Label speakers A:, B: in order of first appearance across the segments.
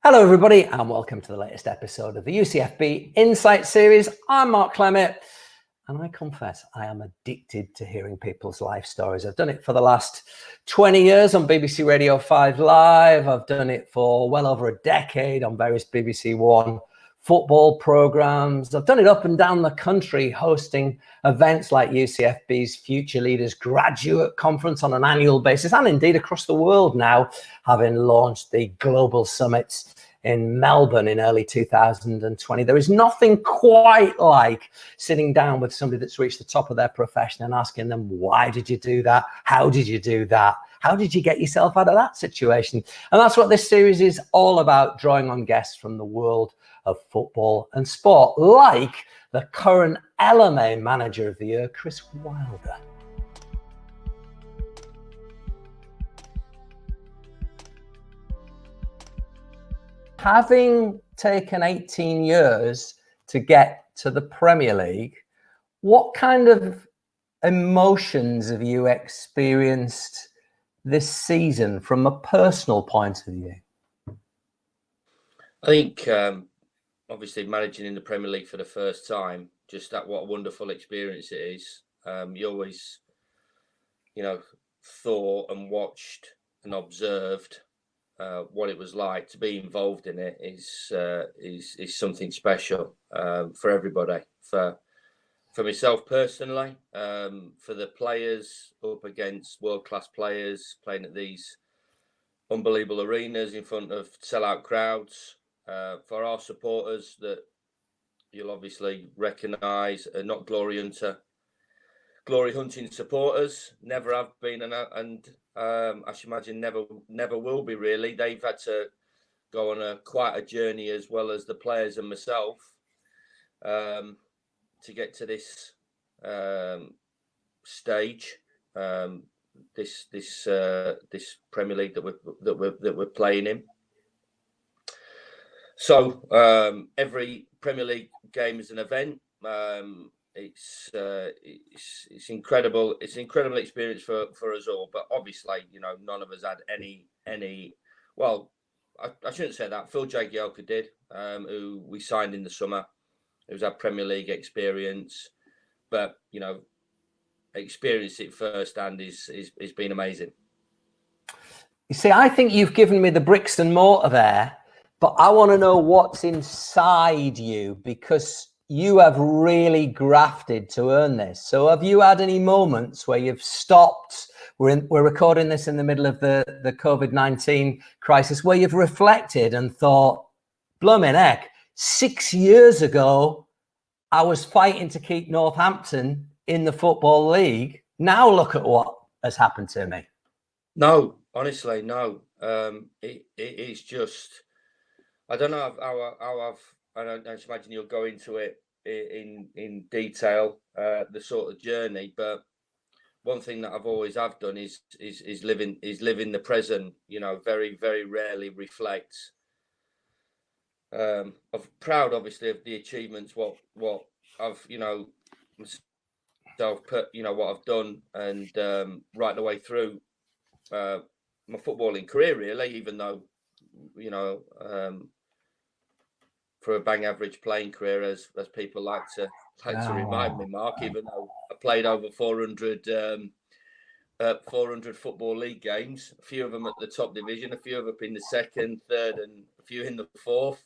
A: Hello everybody and welcome to the latest episode of the UCFB Insight series. I'm Mark Clement and I confess I am addicted to hearing people's life stories. I've done it for the last 20 years on BBC Radio 5 Live. I've done it for well over a decade on various BBC One football programs. I've done it up and down the country hosting events like UCFB's Future Leaders Graduate Conference on an annual basis, and indeed across the world now, having launched the Global Summits in Melbourne in early 2020. There is nothing quite like sitting down with somebody that's reached the top of their profession and asking them, why did you do that? How did you do that? How did you get yourself out of that situation? And that's what this series is all about, drawing on guests from the world of football and sport, like the current LMA Manager of the Year, Chris Wilder. Having taken 18 years to get to the Premier League, what kind of emotions have you experienced this season from a personal point of view?
B: I think obviously managing in the Premier League for the first time, just that what a wonderful experience it is. You always, thought and watched and observed what it was like to be involved in it is something special for everybody. For myself personally, for the players up against world-class players playing at these unbelievable arenas in front of sellout crowds. For our supporters that you'll obviously recognise are not glory hunting supporters, never have been, and I should imagine never will be really. They've had to go on quite a journey, as well as the players and myself, to get to this stage, this Premier League that we're playing in. So every Premier League game is an event. It's incredible. It's an incredible experience for us all. But obviously, none of us had any. Well, I shouldn't say that. Phil Jagielka did, who we signed in the summer. It was our Premier League experience, but experience it firsthand is been amazing.
A: You see, I think you've given me the bricks and mortar there, but I want to know what's inside you, because you have really grafted to earn this. So have you had any moments where you've stopped? We're recording this in the middle of the COVID-19 crisis, where you've reflected and thought, blooming heck, 6 years ago, I was fighting to keep Northampton in the Football League. Now look at what has happened to me.
B: No, honestly, no. It's just, I don't know how I just imagine you'll go into it in detail, the sort of journey. But one thing that I've always done is living the present. Very, very rarely reflect. I'm proud, obviously, of the achievements. What I've myself put, what I've done, and right the way through my footballing career, really. Even though for a bang average playing career, as people like to remind me, Mark, even though I played over 400 football league games, a few of them at the top division, a few of them in the second, third, and a few in the fourth.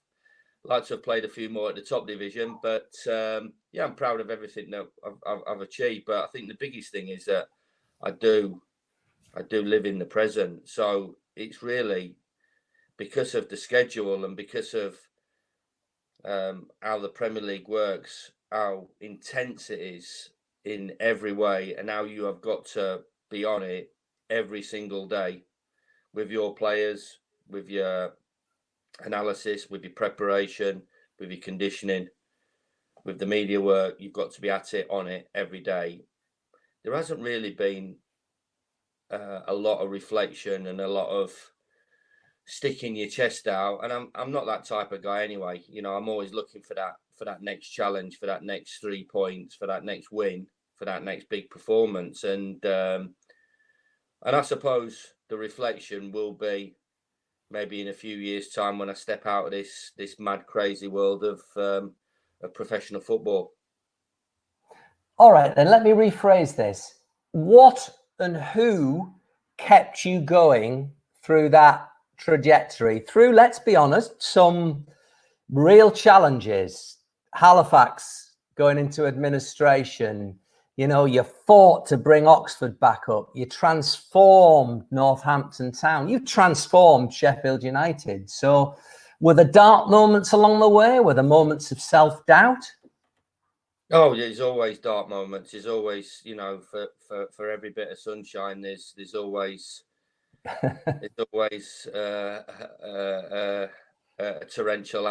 B: Like to have played a few more at the top division, but I'm proud of everything that I've achieved. But I think the biggest thing is that I do live in the present. So it's really because of the schedule and because of how the Premier League works, how intense it is in every way, and how you have got to be on it every single day with your players, with your analysis, with your preparation, with your conditioning, with the media work. You've got to be at it, on it every day. There hasn't really been a lot of reflection and a lot of sticking your chest out, and I'm not that type of guy anyway. I'm always looking for that next challenge, for that next 3 points, for that next win, for that next big performance, and I suppose the reflection will be maybe in a few years' time when I step out of this mad, crazy world of professional football.
A: All right, then let me rephrase this. What and who kept you going through that trajectory? Through, let's be honest, some real challenges. Halifax going into administration. You know, you fought to bring Oxford back up. You transformed Northampton Town. You transformed Sheffield United. So were there dark moments along the way? Were there moments of self-doubt?
B: Oh, there's always dark moments. There's always, you know, for every bit of sunshine, there's always a torrential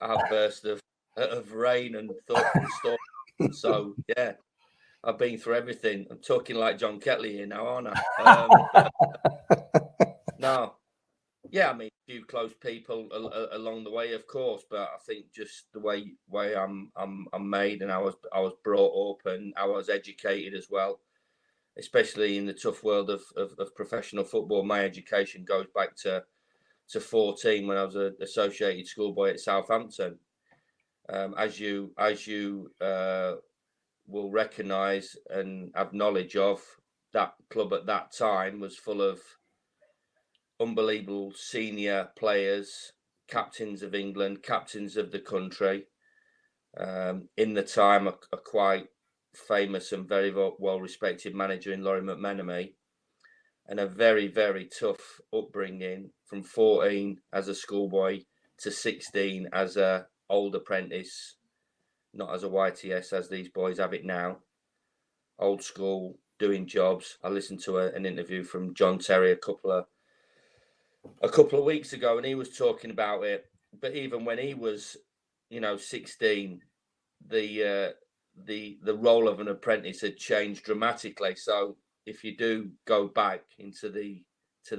B: outburst of rain and storm. So yeah, I've been through everything. I'm talking like John Ketley here now, aren't I? No, yeah, I mean, a few close people along the way, of course, but I think just the way I'm made, and I was brought up, and I was educated as well, especially in the tough world of professional football. My education goes back to 14 when I was an associated schoolboy at Southampton. As you will recognise and have knowledge of, that club at that time was full of unbelievable senior players, captains of England, captains of the country. In the time, a quite famous and very well respected manager in Laurie McMenemy, and a very, very tough upbringing from 14 as a schoolboy to 16 as a old apprentice, not as a YTS as these boys have it now. Old school, doing jobs. I listened to an interview from John Terry a couple of weeks ago, and he was talking about it. But even when he was, 16, the role of an apprentice had changed dramatically. So if you do go back into the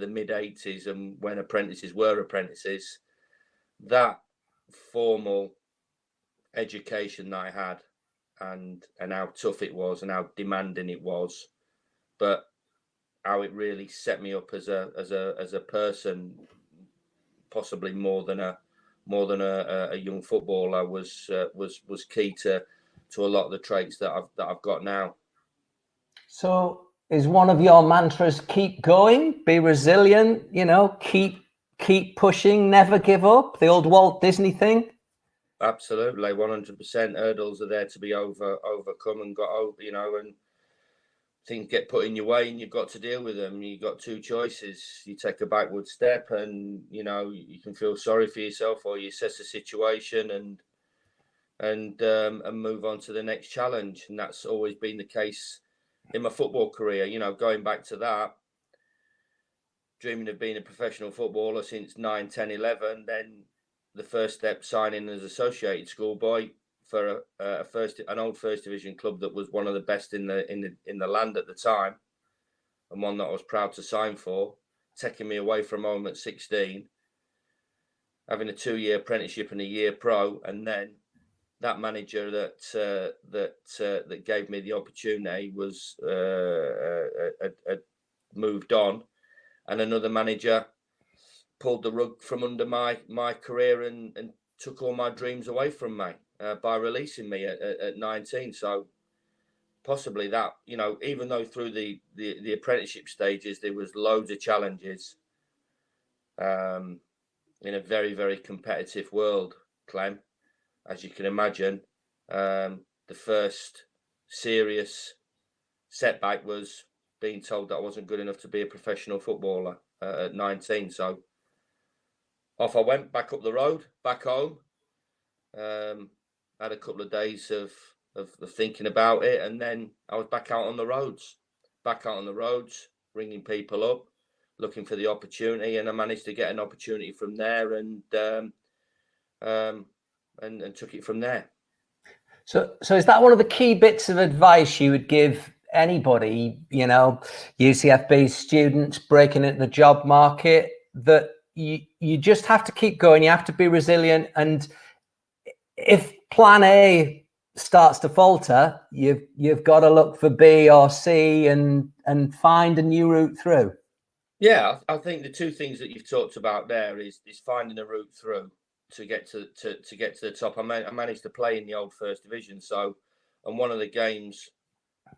B: mid 80s, and when apprentices were apprentices, that formal education that I had, and how tough it was and how demanding it was, but how it really set me up as a person, possibly more than a young footballer, was key to a lot of the traits that I've got now.
A: So is one of your mantras keep going, be resilient, keep pushing, never give up, the old Walt Disney thing?
B: Absolutely, 100%. Hurdles are there to be overcome and got over, and things get put in your way and you've got to deal with them. You've got two choices. You take a backward step and, you can feel sorry for yourself, or you assess the situation and move on to the next challenge. And that's always been the case in my football career. Going back to that, dreaming of being a professional footballer since 9, 10, 11, then the first step, signing as associated schoolboy for an old first division club that was one of the best in the land at the time, and one that I was proud to sign for, taking me away from home at 16, having a 2-year apprenticeship and a year pro, and then that manager that gave me the opportunity was moved on, and another manager pulled the rug from under my career and took all my dreams away from me by releasing me at 19. So possibly that, even though through the apprenticeship stages there was loads of challenges in a very, very competitive world, Clem, as you can imagine, the first serious setback was being told that I wasn't good enough to be a professional footballer at 19. So off I went, back up the road, back home. Had a couple of days of thinking about it, and then I was back out on the roads, ringing people up, looking for the opportunity, and I managed to get an opportunity from there, and took it from there.
A: So is that one of the key bits of advice you would give anybody, UCFB students breaking into the job market, that you just have to keep going, you have to be resilient, and if plan A starts to falter, you've got to look for B or C and find a new route through?
B: Yeah, I think the two things that you've talked about there is finding a route through to get to get to the top. I managed to play in the old First Division, so, and one of the games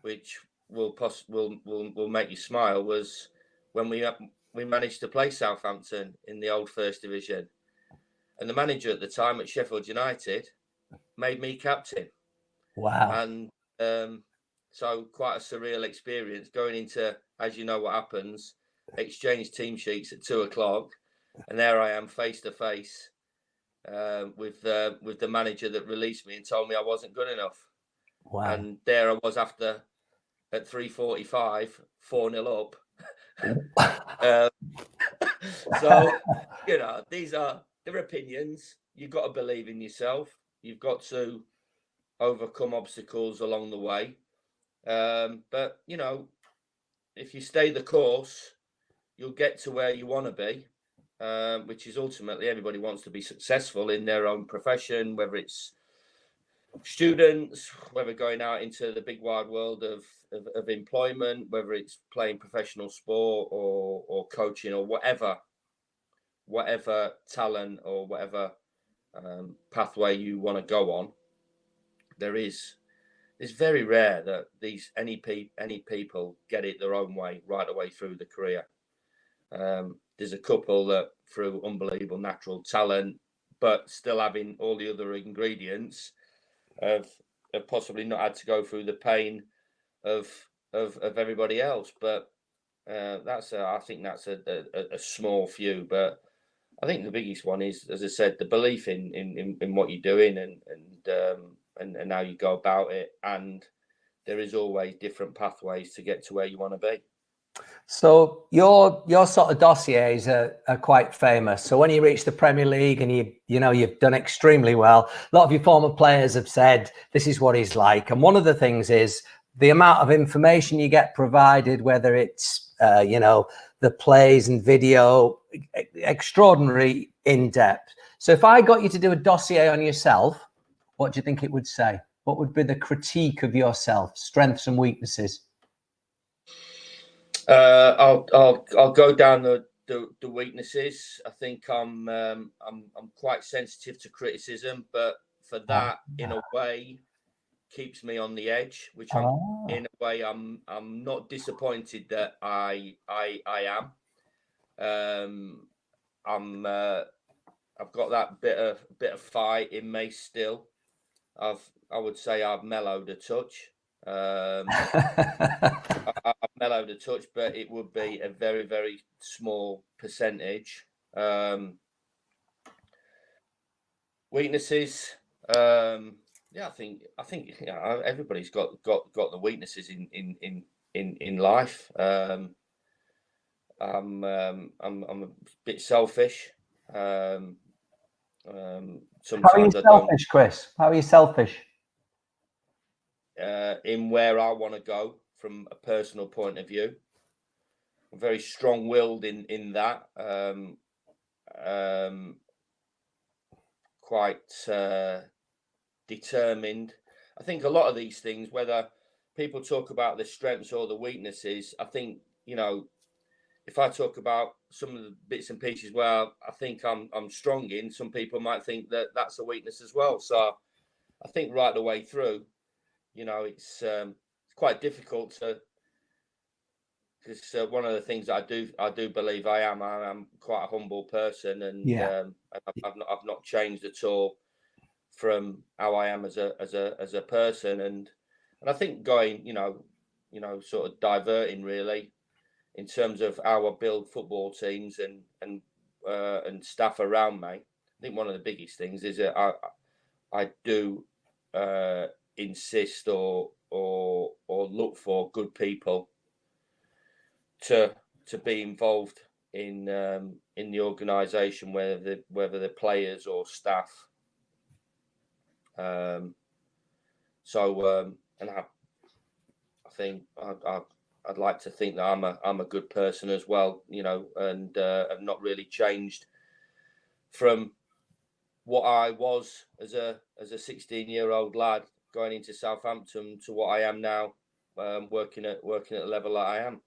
B: which will make you smile was when we managed to play Southampton in the old First Division, and the manager at the time at Sheffield United made me captain.
A: Wow.
B: And so quite a surreal experience going into, as you know what happens, exchange team sheets at 2:00, and there I am face to face with the manager that released me and told me I wasn't good enough.
A: Wow.
B: And there I was after at 3:45, 4-0 up. So, you know, these are their opinions. You've got to believe in yourself. You've got to overcome obstacles along the way. But, you know, if you stay the course, you'll get to where you want to be, which is ultimately everybody wants to be successful in their own profession, whether it's students, whether going out into the big wide world of employment, whether it's playing professional sport or coaching or whatever talent or whatever pathway you want to go on. It's very rare that any people get it their own way right away through the career. There's a couple that through unbelievable natural talent, but still having all the other ingredients, have possibly not had to go through the pain of everybody else. But I think that's a small few. But I think the biggest one is, as I said, the belief in what you're doing and how you go about it. And there is always different pathways to get to where you want to be.
A: So your sort of dossiers are quite famous. So when you reach the Premier League and you've done extremely well, a lot of your former players have said this is what he's like. And one of the things is the amount of information you get provided, whether it's the plays and video, extraordinary in depth. So if I got you to do a dossier on yourself, what do you think it would say? What would be the critique of yourself, strengths and weaknesses?
B: I'll go down the weaknesses. I think I'm quite sensitive to criticism, but for that, in a way, keeps me on the edge. Which in a way, I'm not disappointed that I am. I've got that bit of fight in me still. I would say I've mellowed a touch. I've mellowed a touch, but it would be a very, very small percentage. Weaknesses. Yeah, I think everybody's got the weaknesses in life. I'm a bit selfish. Sometimes
A: How are you selfish, Chris? How are you selfish?
B: In where I want to go from a personal point of view. I'm very strong-willed in that. Quite determined. I think a lot of these things, whether people talk about the strengths or the weaknesses, I think, if I talk about some of the bits and pieces where I think I'm strong in, some people might think that that's a weakness as well. So I think right the way through, it's quite difficult to, because one of the things that I do believe I'm quite a humble person, and I've not changed at all from how I am as a person, and I think going, sort of diverting really in terms of how I build football teams and staff around me. I think one of the biggest things is that I do insist or look for good people to be involved in the organisation, whether they're players or staff. And I think I'd like to think that I'm a good person as well, and have not really changed from what I was as a 16-year-old lad going into Southampton to what I am now, working at the level that I am.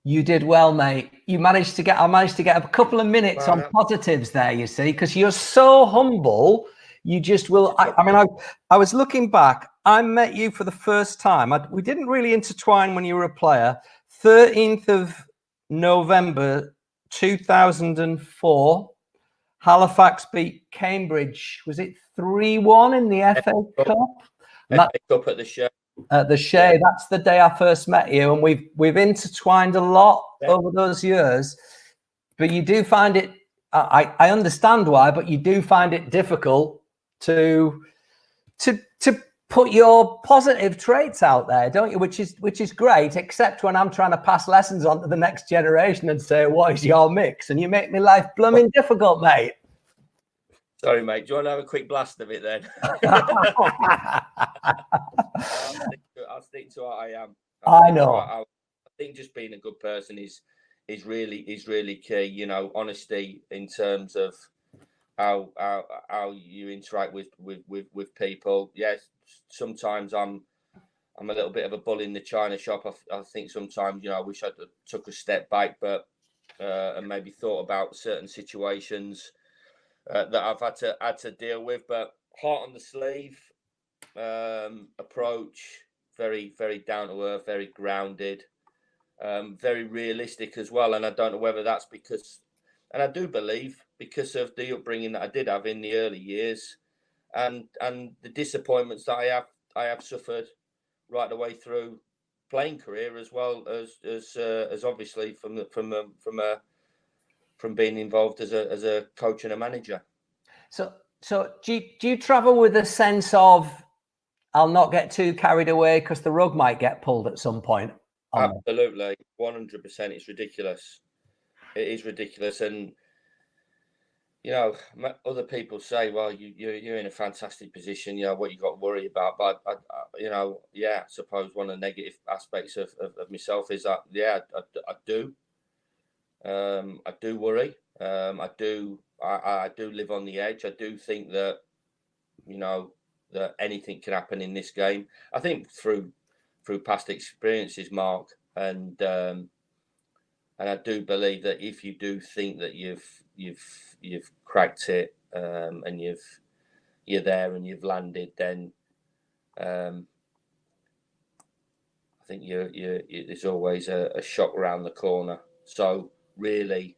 A: You did well, mate. I managed to get a couple of minutes on positives there, you see, because you're so humble. You just will. I was looking back. I met you for the first time. We didn't really intertwine when you were a player. 13th of November, 2004. Halifax beat Cambridge. Was it 3-1 in the FA Cup?
B: FA Cup at the Shea.
A: At the Shea, that's the day I first met you, and we've intertwined a lot over those years. But you do find it. I understand why, but you do find it difficult to put your positive traits out there, don't you? Which is great, except when I'm trying to pass lessons on to the next generation and say, "What is your mix?" And you make me life blooming difficult, mate.
B: Sorry, mate. Do you want to have a quick blast of it then? I'll stick to what I am.
A: I know.
B: I think just being a good person is really key. You know, honesty in terms of how you interact with people. Yes, sometimes I'm a little bit of a bull in the china shop. I think sometimes, you know, I wish I'd took a step back, but and maybe thought about certain situations that I've had to deal with. But heart on the sleeve, approach, very down to earth, very grounded, very realistic as well. And I don't know whether that's because, and I do believe because of the upbringing that I did have in the early years, and the disappointments that I have suffered right the way through playing career, as well as obviously from being involved as a coach and a manager. So
A: do you travel with a sense of, I'll not get too carried away because the rug might get pulled at some point?
B: Absolutely, 100%. It's ridiculous. It is ridiculous, and you know, other people say, "Well, you're in a fantastic position. You know what you got to worry about." But you know, I suppose one of the negative aspects of myself is that, I do. I do worry. I do live on the edge. I do think that, you know, that anything can happen in this game. I think through past experiences, Mark, and I do believe that if you do think that you've cracked it, and you're there and you've landed, then I think there's always a shock around the corner. So really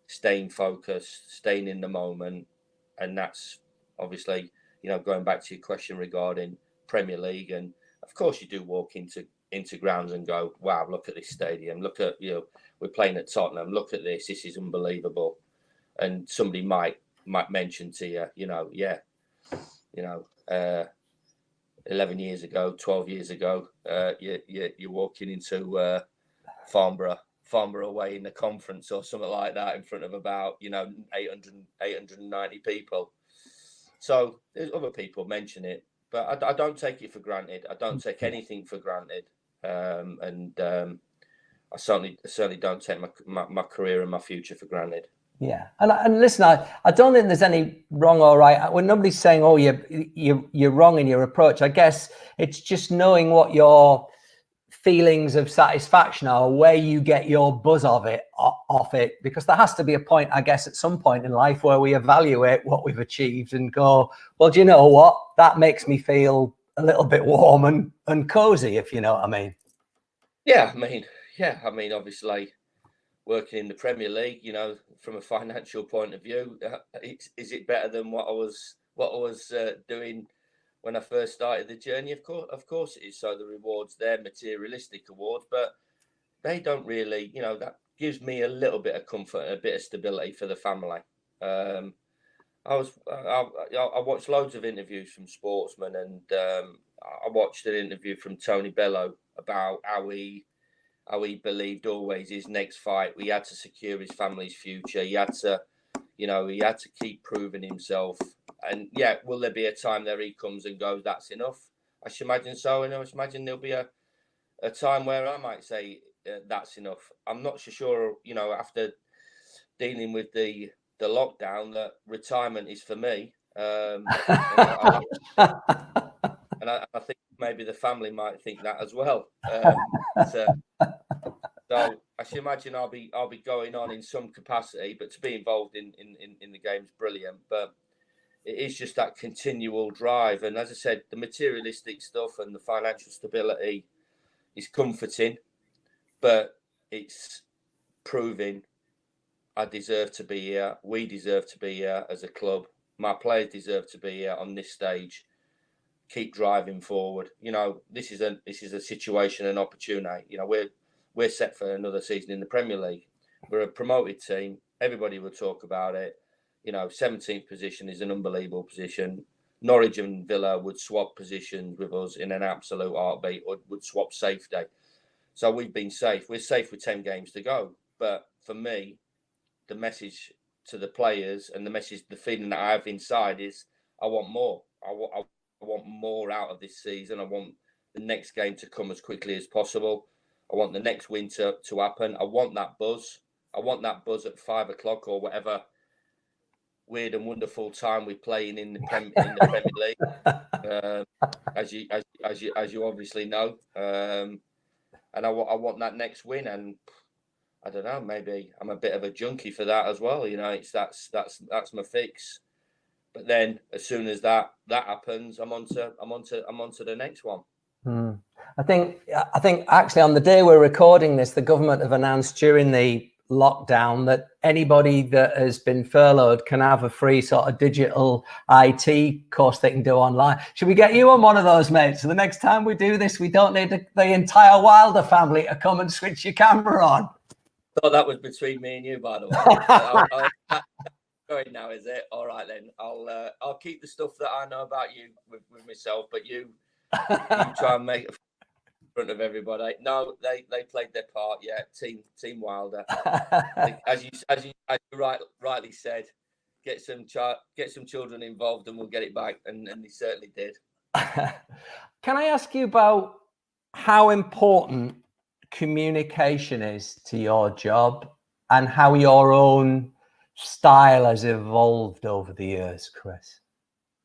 B: staying focused, staying in the moment, and that's obviously, you know, going back to your question regarding Premier League, and of course you do walk into grounds and go, wow, look at this stadium, look at, you know, we're playing at Tottenham, look at this is unbelievable. And somebody might mention to you, you know, 11 years ago, 12 years ago, you're walking into Farnborough away in the conference or something like that in front of about, you know, 890 people. So there's other people mention it, but I don't take it for granted. I don't take anything for granted. I certainly don't take my career and my future for granted.
A: Yeah, and listen, I don't think there's any wrong or right. When nobody's saying, "Oh, you're wrong in your approach," I guess it's just knowing what your feelings of satisfaction are, where you get your buzz off it, because there has to be a point, I guess, at some point in life where we evaluate what we've achieved and go, "Well, do you know what? That makes me feel a little bit warm and cozy," if you know what I mean.
B: Yeah, I mean, obviously, working in the Premier League, you know, from a financial point of view, is it better than what I was doing when I first started the journey? Of course it is. So the rewards, they're materialistic awards, but they don't really, you know, that gives me a little bit of comfort and a bit of stability for the family. I watched loads of interviews from sportsmen, and I watched an interview from Tony Bellew about how he believed always his next fight, he had to secure his family's future. He had to, you know, keep proving himself. And yeah, will there be a time there he comes and goes, that's enough? I should imagine so. And I should imagine there'll be a time where I might say, that's enough. I'm not so sure, you know, after dealing with the lockdown, that retirement is for me. And I think maybe the family might think that as well. So I should imagine I'll be going on in some capacity, but to be involved in the game is brilliant. But it is just that continual drive, and as I said, the materialistic stuff and the financial stability is comforting, but it's proving I deserve to be here. We deserve to be here as a club. My players deserve to be here on this stage. Keep driving forward. This is a situation, an opportunity. We're set for another season in the Premier League. We're a promoted team. Everybody will talk about it. 17th position is an unbelievable position. Norwich and Villa would swap positions with us in an absolute heartbeat, or would swap safety. So we've been safe. We're safe with 10 games to go. But for me, the message to the players and the feeling that I have inside is I want more. I want more out of this season. I want the next game to come as quickly as possible. I want the next win to happen. I want that buzz. I want that buzz at 5 o'clock or whatever weird and wonderful time we're playing in the Premier League, as you obviously know. And I want that next win. And I don't know, maybe I'm a bit of a junkie for that as well. That's my fix. But then, as soon as that happens, I'm onto the next one.
A: I think actually on the day we're recording this, the government have announced during the lockdown that anybody that has been furloughed can have a free sort of digital IT course they can do online. Should we get you on one of those, mate? So the next time we do this, we don't need the entire Wilder family to come and switch your camera on.
B: Thought that was between me and you, by the way. Going now, is it? All right then. I'll keep the stuff that I know about you with myself, but you try and make it in front of everybody. No, they played their part. Yeah, Team Wilder. As you rightly said, get some children involved, and we'll get it back. And they certainly did.
A: Can I ask you about how important communication is to your job, and how your own style has evolved over the years, Chris?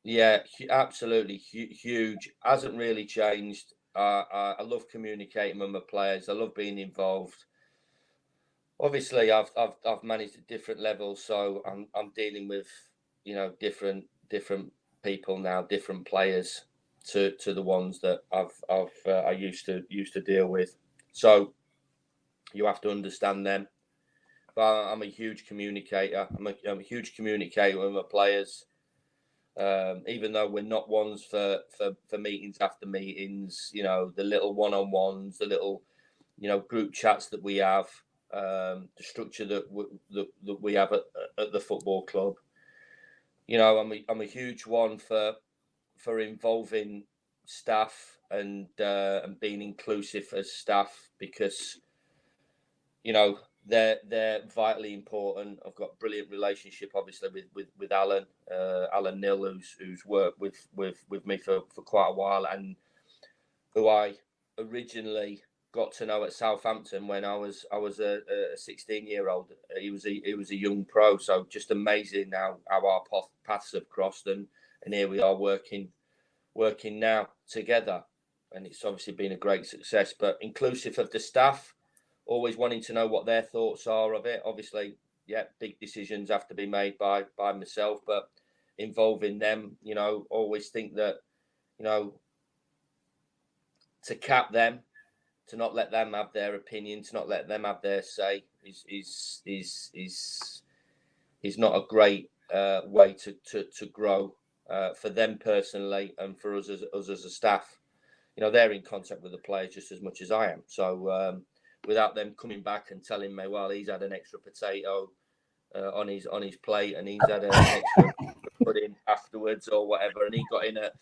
B: Yeah, absolutely huge. Hasn't really changed. I love communicating with my players. I love being involved. Obviously, I've managed at different levels, so I'm dealing with different people now, different players to the ones that I used to deal with. So you have to understand them. But I'm a huge communicator. I'm a huge communicator with my players. Even though we're not ones for meetings after meetings, the little one-on-ones, the little, group chats that we have, the structure that we have at the football club. I'm a huge one for involving staff and being inclusive as staff, because they're vitally important. I've got a brilliant relationship, obviously, with Alan Nill, who's worked with me for quite a while, and who I originally got to know at Southampton when I was a 16-year-old. He was a young pro, so just amazing how our paths have crossed, and here we are working now together, and it's obviously been a great success. But inclusive of the staff, always wanting to know what their thoughts are of it. Obviously, yeah, big decisions have to be made by myself, but involving them, always think that, to cap them, to not let them have their opinion, to not let them have their say is not a great way to grow for them personally, and for us as a staff. They're in contact with the players just as much as I am. So without them coming back and telling me, well, he's had an extra potato on his plate, and he's had an extra pudding afterwards or whatever, and he got in at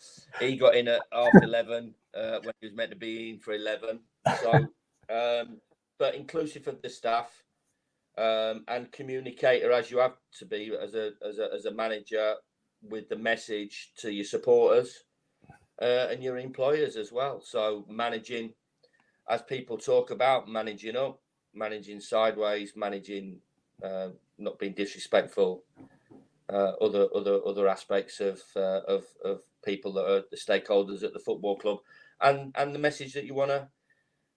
B: 11:30 when he was meant to be in for 11. So, but inclusive of the staff, and communicator as you have to be as a manager, with the message to your supporters and your employers as well. So managing, as people talk about, managing up, managing sideways, managing, not being disrespectful, other aspects of people that are the stakeholders at the football club, and the message that you want to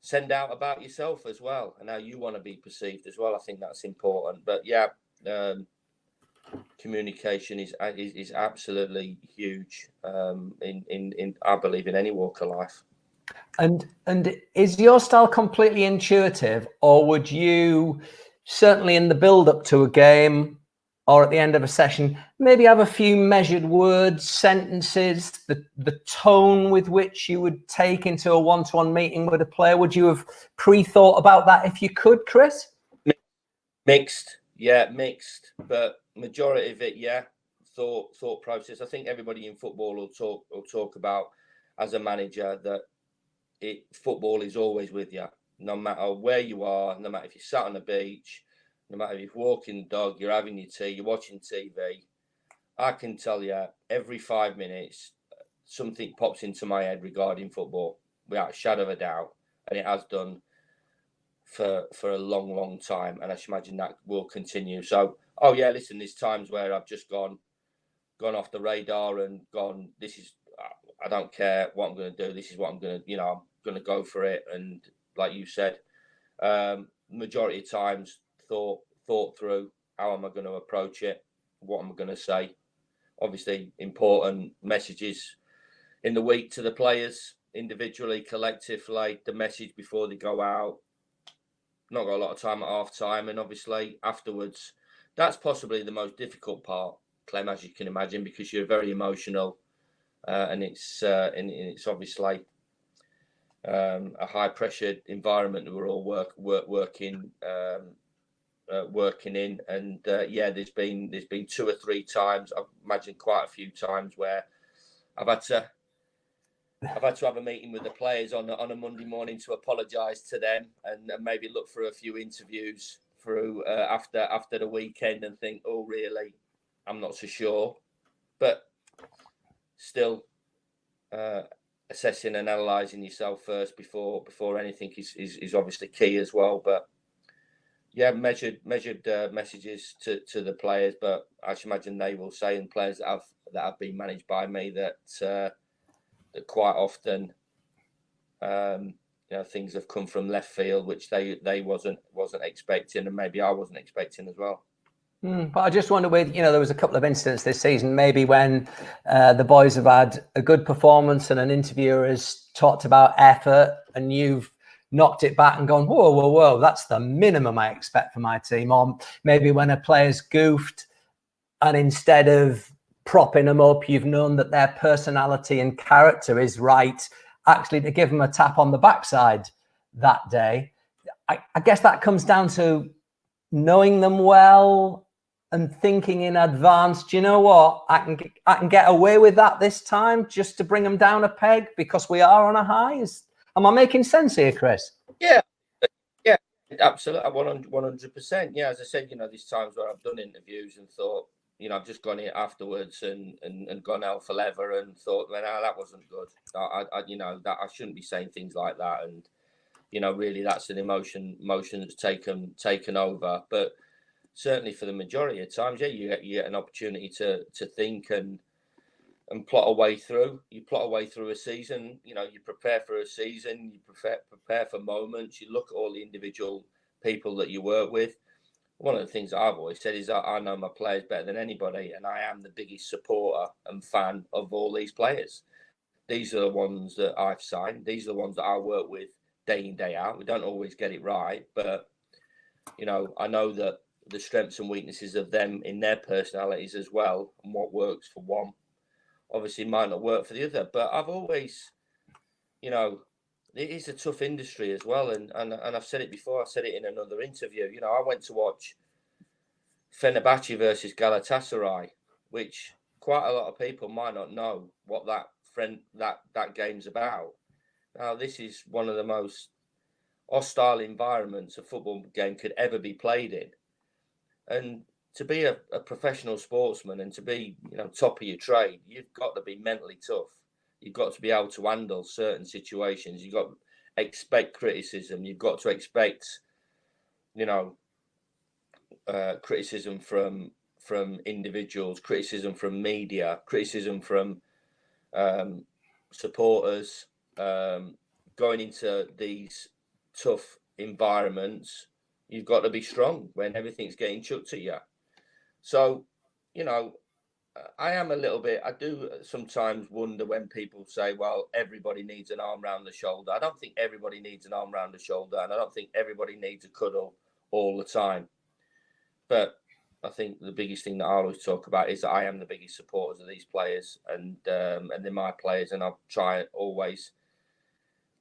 B: send out about yourself as well and how you want to be perceived as well. I think that's important. But yeah, communication is absolutely huge in I believe in any walk of life.
A: And is your style completely intuitive, or would you certainly in the build up to a game or at the end of a session maybe have a few measured words, sentences, the tone with which you would take into a one-to-one meeting with a player? Would you have pre-thought about that if you could, Chris?
B: Mixed, but majority of it, thought process. I think everybody in football will talk about, as a manager, that football is always with you, no matter where you are, no matter if you're sat on the beach, no matter if you're walking the dog, you're having your tea, you're watching TV. I can tell you every 5 minutes something pops into my head regarding football, without a shadow of a doubt, and it has done for a long time, and I should imagine that will continue. So, listen, there's times where I've just gone off the radar and gone, this is, I don't care what I'm going to do, this is what I'm going to, I'm going to go for it. And like you said, majority of times thought through, how am I going to approach it, what am I going to say. Obviously important messages in the week to the players, individually, collectively, the message before they go out. Not got a lot of time at half time, and obviously afterwards. That's possibly the most difficult part, Clem, as you can imagine, because you're very emotional, and it's obviously a high pressure environment that we're all working in, and there's been 2 or 3 times, I imagine quite a few times, where I've had to have a meeting with the players on a Monday morning to apologise to them, and maybe look for a few interviews through after the weekend and think, oh really, I'm not so sure, but still assessing and analysing yourself first before anything is obviously key as well. But yeah, measured messages to the players, but I should imagine they will say, and players that have been managed by me, that quite often things have come from left field, which they wasn't expecting, and maybe I wasn't expecting as well.
A: But I just wonder, there was a couple of incidents this season, maybe when the boys have had a good performance and an interviewer has talked about effort, and you've knocked it back and gone, whoa, that's the minimum I expect from my team. Or maybe when a player's goofed, and instead of propping them up, you've known that their personality and character is right, actually to give them a tap on the backside that day. I guess that comes down to knowing them well and thinking in advance, do you know what, I can get away with that this time, just to bring them down a peg because we are on a high. Am I making sense here, Chris?
B: Yeah, absolutely, 100%. Yeah, as I said, there's times where I've done interviews and thought, I've just gone here afterwards and gone hell for leather and thought, well, no, that wasn't good. That I shouldn't be saying things like that. And, really that's an emotion that's taken over. But certainly for the majority of times, you get an opportunity to think and plot a way through. You plot a way through a season. You prepare for a season. You prepare for moments. You look at all the individual people that you work with. One of the things I've always said is that I know my players better than anybody, and I am the biggest supporter and fan of all these players. These are the ones that I've signed. These are the ones that I work with day in, day out. We don't always get it right, but, I know that the strengths and weaknesses of them in their personalities as well, and what works for one obviously might not work for the other. But I've always, it is a tough industry as well, and I've said it before. I said it in another interview. I went to watch Fenerbahce versus Galatasaray, which quite a lot of people might not know what that game's about. Now, this is one of the most hostile environments a football game could ever be played in, and to be a professional sportsman and to be top of your trade, you've got to be mentally tough. You've got to be able to handle certain situations. You've got to expect criticism. You've got to expect, criticism from individuals, criticism from media, criticism from supporters. Going into these tough environments, you've got to be strong when everything's getting chucked at you. So, you know, I am a little bit, I do sometimes wonder when people say, well, everybody needs an arm round the shoulder. I don't think everybody needs an arm round the shoulder, and I don't think everybody needs a cuddle all the time. But I think the biggest thing that I always talk about is that I am the biggest supporters of these players, and they're my players, and I'll try always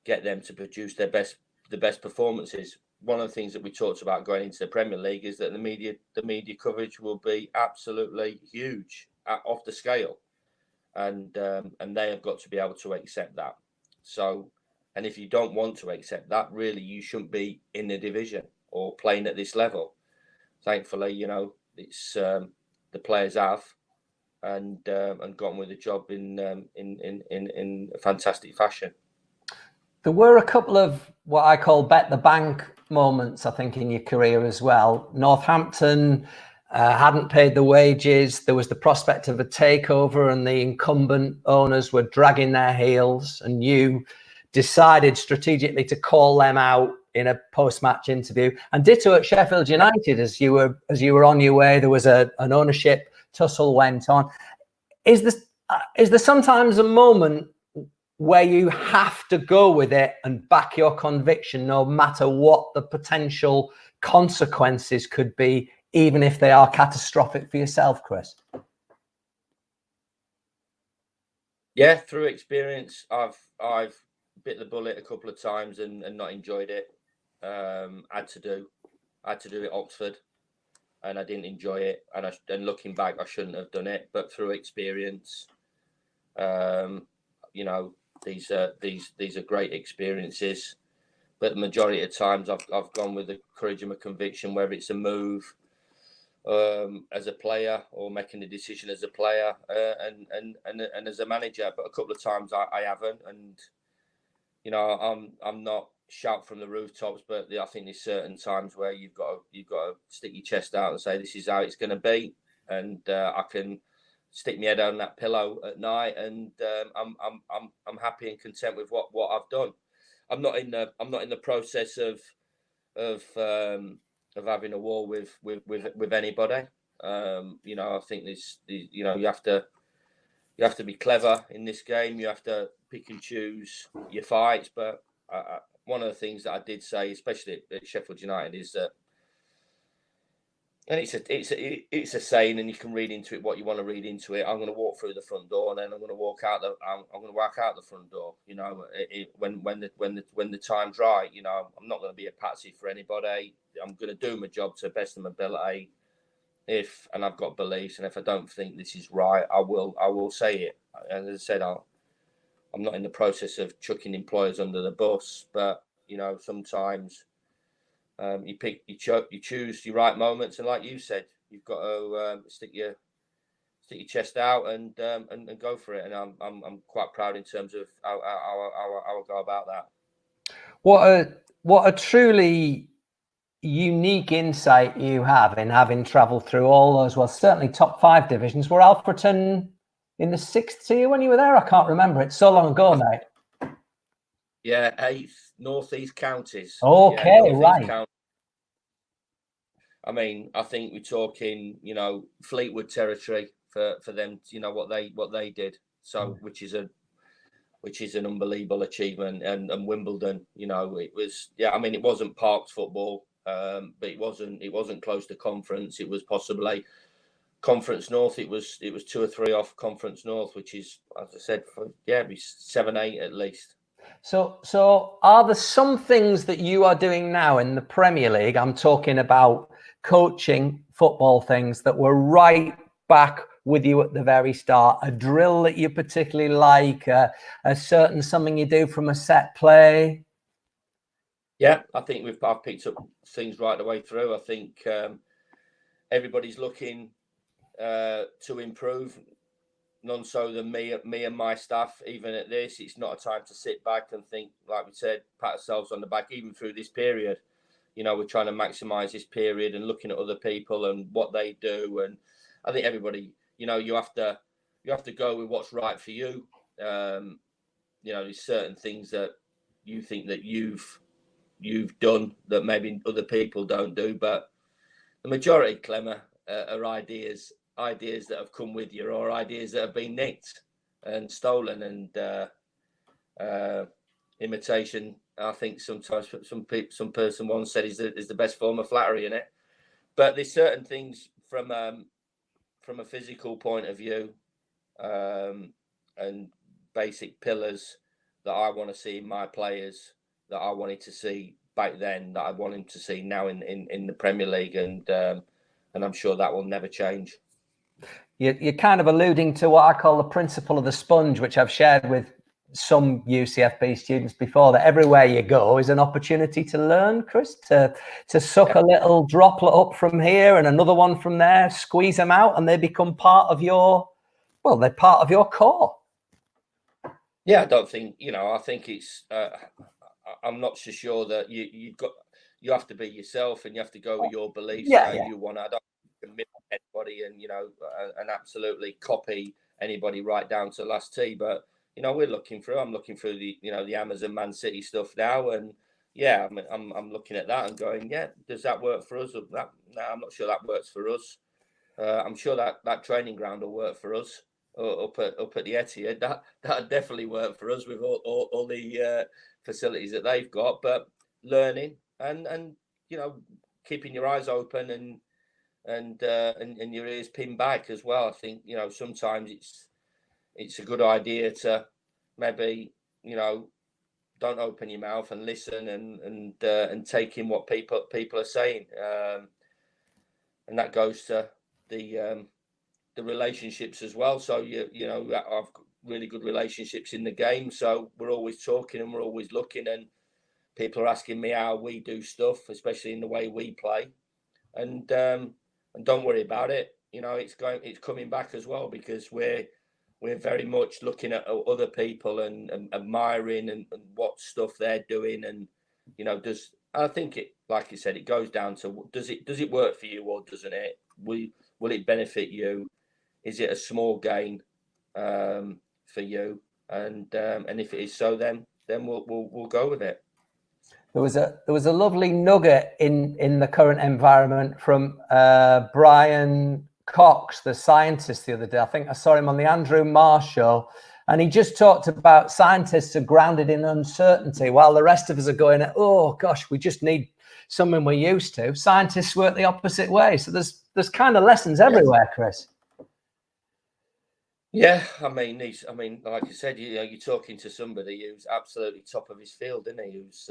B: get them to produce the best performances. One of the things that we talked about going into the Premier League is that the media coverage will be absolutely huge, off the scale, and they have got to be able to accept that. So, and if you don't want to accept that, really, you shouldn't be in the division or playing at this level. Thankfully, you know, it's the players have and gotten with the job in a fantastic fashion.
A: There were a couple of what I call bet the bank moments, I think, in your career as well. Northampton hadn't paid the wages. There was the prospect of a takeover, and the incumbent owners were dragging their heels, and you decided strategically to call them out in a post-match interview. And ditto at Sheffield United, as you were on your way, there was an ownership tussle went on. Is there sometimes a moment where you have to go with it and back your conviction, no matter what the potential consequences could be, even if they are catastrophic for yourself, Chris?
B: Yeah, through experience, I've bit the bullet a couple of times and not enjoyed it. Had to do it at Oxford, and I didn't enjoy it. And looking back, I shouldn't have done it. But through experience, you know, these are great experiences. But the majority of times, I've gone with the courage and a conviction, whether it's a move as a player or making a decision as a player and as a manager. But a couple of times I haven't, and you know, I'm not shout from the rooftops, but I think there's certain times where you've got to stick your chest out and say this is how it's going to be, and I can stick my head on that pillow at night, and I'm happy and content with what I've done. I'm not in the process of having a war with anybody. You know, I think you know, you have to be clever in this game. You have to pick and choose your fights. But one of the things that I did say, especially at Sheffield United, is that, and it's a saying, and you can read into it what you want to read into it. I'm going to walk through the front door, and then I'm going to walk out the front door. You know, when the time's right. You know, I'm not going to be a patsy for anybody. I'm going to do my job to the best of my ability. And I've got beliefs, and if I don't think this is right, I will say it. As I said, I'm not in the process of chucking employers under the bus, but you know, sometimes you choose your right moments, and like you said, you've got to stick your chest out and go for it. And I'm quite proud in terms of how I go about that.
A: What a truly unique insight you have in having travelled through all those, well, certainly top 5 divisions. Were Alfreton in the 6th tier when you were there? I can't remember. It's so long ago, mate.
B: Yeah, 8th, Northeast counties.
A: Okay,
B: yeah,
A: right.
B: I mean, I think we're talking, you know, Fleetwood territory for them. You know what they did. So, which is an unbelievable achievement. And Wimbledon, you know, it was. Yeah, I mean, it wasn't Parks football. But it wasn't close to conference. It was possibly Conference North. It was 2 or 3 off Conference North, which is, as I said, it'd be 7, 8 at least.
A: So are there some things that you are doing now in the Premier League? I'm talking about coaching football things that were right back with you at the very start. A drill that you particularly like, a certain something you do from a set play.
B: Yeah, I think I've picked up things right the way through. I think everybody's looking to improve, none so than me and my staff. Even at this, it's not a time to sit back and think, like we said, pat ourselves on the back. Even through this period, you know, we're trying to maximise this period and looking at other people and what they do. And I think everybody, you know, you have to go with what's right for you. You know, there's certain things that you think that you've you've done that maybe other people don't do. But the majority, Clemmer, are ideas that have come with you, or ideas that have been nicked and stolen, and imitation. I think sometimes some person once said is the best form of flattery in it. But there's certain things from a physical point of view, and basic pillars that I want to see in my players, that I wanted to see back then, that I want him to see now in the Premier League, and I'm sure that will never change.
A: You're kind of alluding to what I call the principle of the sponge, which I've shared with some UCFB students before, that everywhere you go is an opportunity to learn, Chris, to suck a little droplet up from here and another one from there, squeeze them out, and they become part of they're part of your core.
B: Yeah, I don't think, I think it's, I'm not so sure that you have to be yourself, and you have to go with your beliefs. You want to, I don't mimic anybody and absolutely copy anybody right down to the last T, but I'm looking through the Amazon Man City stuff now, and I'm looking at that and going, does that work for us? No, I'm not sure that works for us. I'm sure that training ground will work for us up at the Etihad. That definitely work for us with all the facilities that they've got. But learning and keeping your eyes open and your ears pinned back as well. I think sometimes it's a good idea to maybe don't open your mouth and listen and take in what people are saying, and that goes to the relationships as well. So I've got really good relationships in the game, so we're always talking and we're always looking, and people are asking me how we do stuff, especially in the way we play, and don't worry about it. It's coming back as well, because we're very much looking at other people and admiring and what stuff they're doing, and I think it, like you said, it goes down to does it work for you or doesn't it? Will it benefit you? Is it a small gain for you? And if it is so, then we'll go with it.
A: There was a lovely nugget in the current environment from Brian Cox, the scientist, the other day. I think I saw him on the Andrew Marr show, and he just talked about scientists are grounded in uncertainty, while the rest of us are going, oh gosh, we just need something we're used to. Scientists work the opposite way. So there's kind of lessons everywhere, Chris.
B: Yeah, I mean, like you said, you're talking to somebody who's absolutely top of his field, isn't he? Who's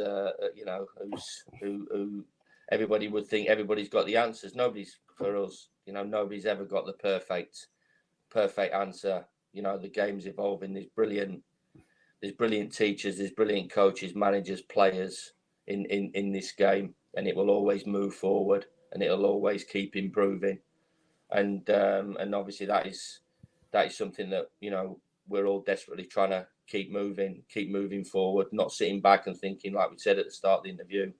B: who everybody would think everybody's got the answers. Nobody's, for us, nobody's ever got the perfect answer. The game's evolving. There's brilliant teachers, there's brilliant coaches, managers, players in this game, and it will always move forward, and it'll always keep improving, and obviously that is something that we're all desperately trying to keep moving forward, not sitting back and thinking, like we said at the start of the interview,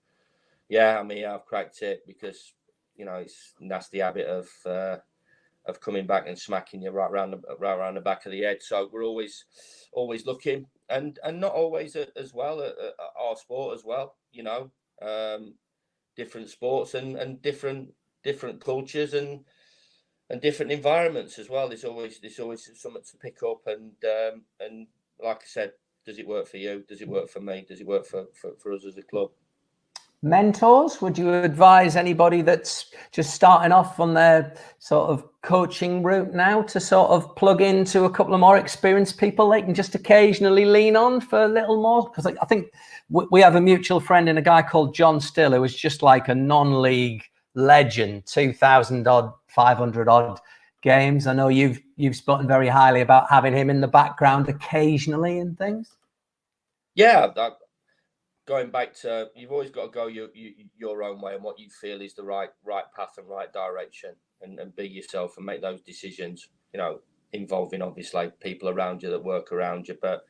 B: I've cracked it, because it's a nasty habit of coming back and smacking you right around the back of the head. So we're always looking, and not always as well at our sport as well. Different sports and different cultures and different environments as well. There's always something to pick up, and like I said, does it work for you? Does it work for me? Does it work for us as a club?
A: Mentors, would you advise anybody that's just starting off on their sort of coaching route now to sort of plug into a couple of more experienced people they can just occasionally lean on for a little more? Because I think we have a mutual friend in a guy called John Still, who was just like a non-league legend, 2,000 odd, 500 odd games. I know you've spoken very highly about having him in the background occasionally and things.
B: Yeah, going back to, you've always got to go your own way and what you feel is the right path and right direction, and be yourself and make those decisions, involving obviously people around you that work around you. But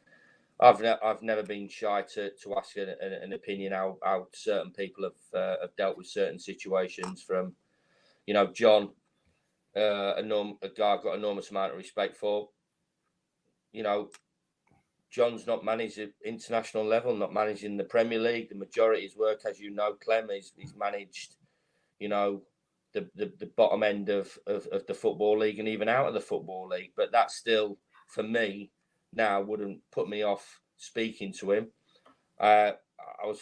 B: I've never been shy to ask an opinion how certain people have dealt with certain situations. From John, a guy I've got enormous amount of respect for. John's not managed at international level, not managing the Premier League. The majority of his work, as you know, Clem, he's managed, you know, the bottom end of the Football League and even out of the Football League. But that still, for me, now wouldn't put me off speaking to him. I am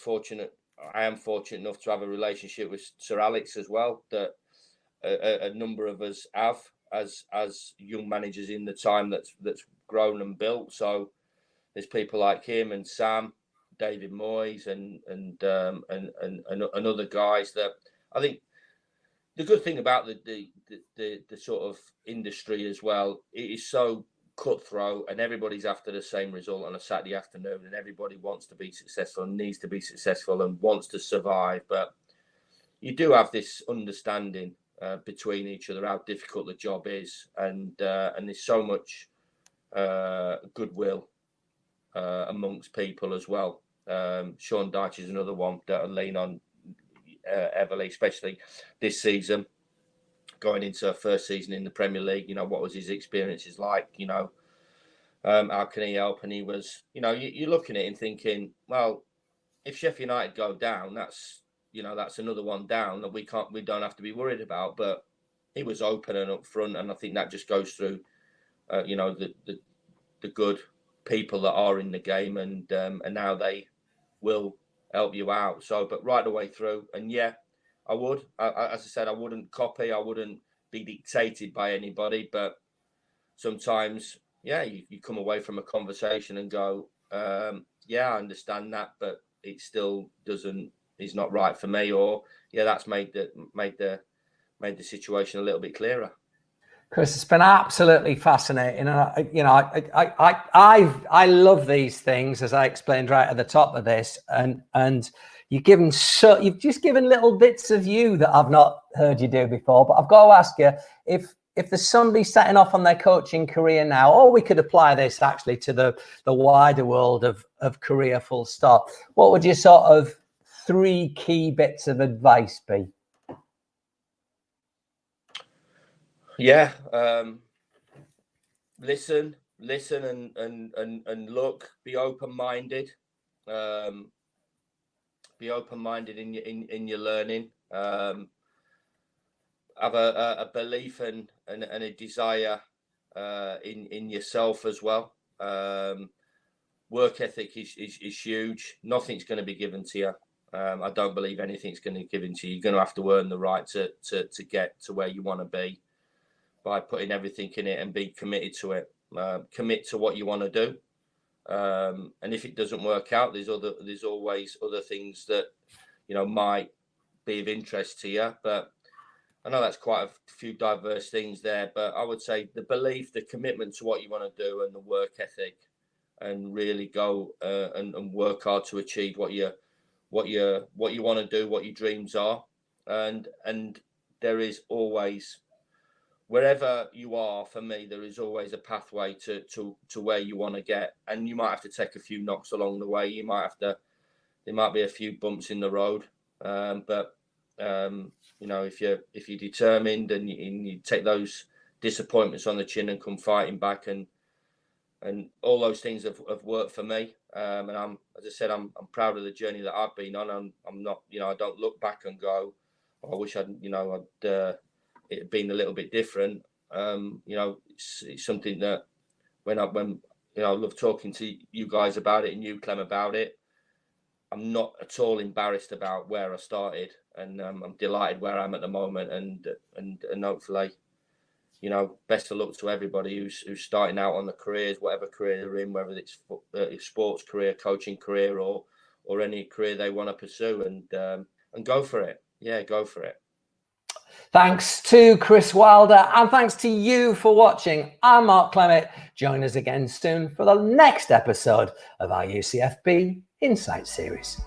B: fortunate enough to have a relationship with Sir Alex as well, that a number of us have as young managers in the time that's grown and built. So there's people like him and Sam, David Moyes, and other guys that I think. The good thing about the sort of industry as well, it is so cutthroat, and everybody's after the same result on a Saturday afternoon, and everybody wants to be successful and needs to be successful and wants to survive. But you do have this understanding between each other how difficult the job is, and there's so much goodwill amongst people as well. Sean Dyche is another one that I lean on heavily, especially this season, going into our first season in the Premier League. You know, what was his experiences like? You know, how can he help? And he was, you know, you're looking at it and thinking, well, if Sheffield United go down, that's another one down that we don't have to be worried about. But he was open and upfront, and I think that just goes through, you know, the good people that are in the game, and now they will help you out. So, but right the way through, and yeah, I would. As I said, I wouldn't copy. I wouldn't be dictated by anybody. But sometimes, yeah, you come away from a conversation and go, yeah, I understand that, but it still is not right for me. Or yeah, that's made the situation a little bit clearer.
A: Chris, it's been absolutely fascinating, and you know, I love these things, as I explained right at the top of this, and you've just given little bits of you that I've not heard you do before. But I've got to ask you, if there's somebody setting off on their coaching career now, or we could apply this actually to the wider world of career full stop, what would your sort of 3 key bits of advice be?
B: Yeah, listen and look. Be open-minded. Be open-minded in your learning. Have a belief and a desire in yourself as well. Work ethic is huge. Nothing's going to be given to you. I don't believe anything's going to be given to you. You're going to have to earn the right to get to where you want to be, by putting everything in it and be committed to it. Commit to what you want to do, and if it doesn't work out, there's always other things that, you know, might be of interest to you. But I know that's quite a few diverse things there. But I would say the belief, the commitment to what you want to do, and the work ethic, and really go and work hard to achieve what you want to do, what your dreams are, and there is always, wherever you are, for me, there is always a pathway to where you want to get, and you might have to take a few knocks along the way. There might be a few bumps in the road, but you know, if you're determined and you take those disappointments on the chin and come fighting back, and all those things have worked for me. And as I said, I'm proud of the journey that I've been on. I'm not, you know, I don't look back and go, oh, I wish I'd it had been a little bit different. You know, it's something that when you know, I love talking to you guys about it, and you, Clem, about it. I'm not at all embarrassed about where I started, and I'm delighted where I'm at the moment, and hopefully, you know, best of luck to everybody who's starting out on the careers, whatever career they're in, whether it's sports career, coaching career, or any career they want to pursue, and go for it. Yeah, go for it.
A: Thanks to Chris Wilder, and thanks to you for watching. I'm Mark Clement. Join us again soon for the next episode of our UCFB Insight series.